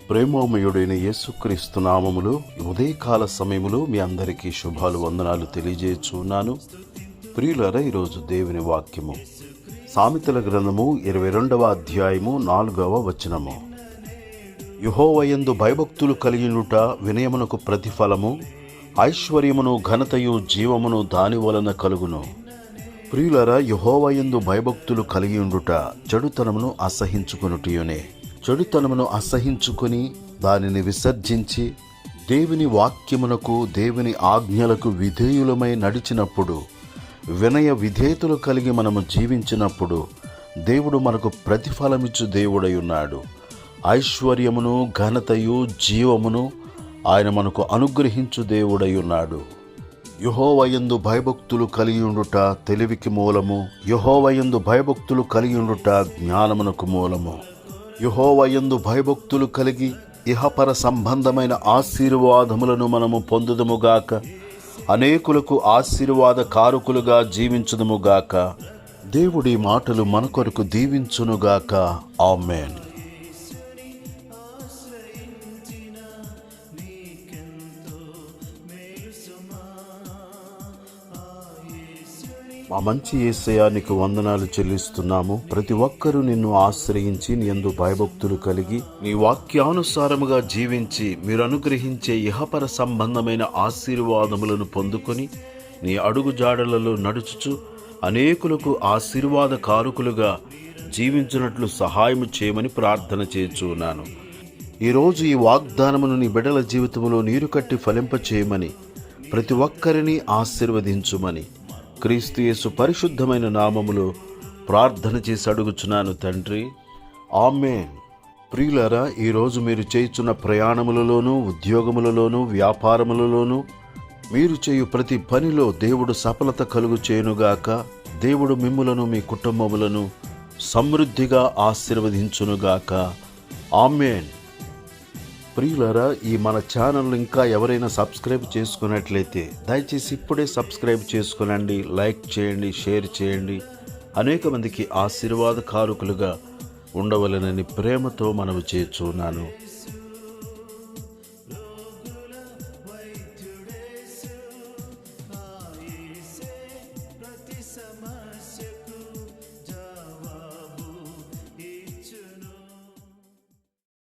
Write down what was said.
ప్రేమమయుడైన యేసుక్రీస్తు నామములో ఉదయకాల సమయములో మీ అందరికీ శుభాలు వందనాలు తెలియజేస్తున్నాను. ప్రియులారా, ఈరోజు దేవుని వాక్యము సామెతల గ్రంథము 22వ అధ్యాయము 4వ వచనము. యెహోవాయందు భయభక్తులు కలిగినుట వినయమునకు ప్రతిఫలము, ఐశ్వర్యమును ఘనతయు జీవమును దాని వలన కలుగును. ప్రియులారా, యెహోవాయందు భయభక్తులు కలిగి ఉండుట చెడుతనమును అసహించుకొనుటయునే. చెడుతనమును అసహించుకొని దానిని విసర్జించి దేవుని వాక్యమునకు, దేవుని ఆజ్ఞలకు విధేయులమై నడిచినప్పుడు, వినయ విధేయతలు కలిగి మనము జీవించినప్పుడు దేవుడు మనకు ప్రతిఫలమిచ్చు దేవుడై ఉన్నాడు. ఐశ్వర్యమును ఘనతయు జీవమును ఆయన మనకు అనుగ్రహించు దేవుడై ఉన్నాడు. యెహోవాయందు భయభక్తులు కలిగి ఉండుట తెలివికి మూలము, యెహోవాయందు భయభక్తులు కలిగి ఉండుట జ్ఞానమునకు మూలము. యెహోవాయందు భయభక్తులు కలిగి ఇహపర సంబంధమైన ఆశీర్వాదములను మనము పొందుదముగాక, అనేకులకు ఆశీర్వాద కారకులుగా జీవించుదముగాక. దేవుడి మాటలు మన కొరకు దీవించునుగాక. ఆమేన్. మా మంచి యేసయ్యా, నీకు వందనాలు చెల్లిస్తున్నాము. ప్రతి ఒక్కరూ నిన్ను ఆశ్రయించి నీ యందు భయభక్తులు కలిగి నీ వాక్యానుసారముగా జీవించి మీరు అనుగ్రహించే ఇహపర సంబంధమైన ఆశీర్వాదములను పొందుకొని నీ అడుగు జాడలలో నడుచుచు అనేకులకు ఆశీర్వాద కారకులుగా జీవించినట్లు సహాయము చేయమని ప్రార్థన చేయుచున్నాను. ఈరోజు ఈ వాగ్దానమును నీ బిడ్డల జీవితంలో నీరు కట్టి ఫలింపచేయమని, ప్రతి ఒక్కరిని ఆశీర్వదించుమని క్రీస్తు యేసు పరిశుద్ధమైన నామములో ప్రార్థన చేసి అడుగుచున్నాను తండ్రి. ఆమేన్. ప్రియులారా, ఈరోజు మీరు చేయుచున్న ప్రయాణములలోనూ, ఉద్యోగములలోనూ, వ్యాపారములలోనూ, మీరు చేయు ప్రతి పనిలో దేవుడు సఫలత కలుగు చేయునుగాక. దేవుడు మిమ్ములను, మీ కుటుంబములను సమృద్ధిగా ఆశీర్వదించునుగాక. ఆమేన్. ప్రియులారా, ఈ మన ఛానల్ ఇంకా ఎవరైనా సబ్స్క్రైబ్ చేసుకున్నట్లయితే దయచేసి ఇప్పుడే సబ్స్క్రైబ్ చేసుకునండి, లైక్ చేయండి, షేర్ చేయండి. అనేక మందికి ఆశీర్వాద కారకులుగా ఉండవలనని ప్రేమతో మనవి చేయుచున్నాను.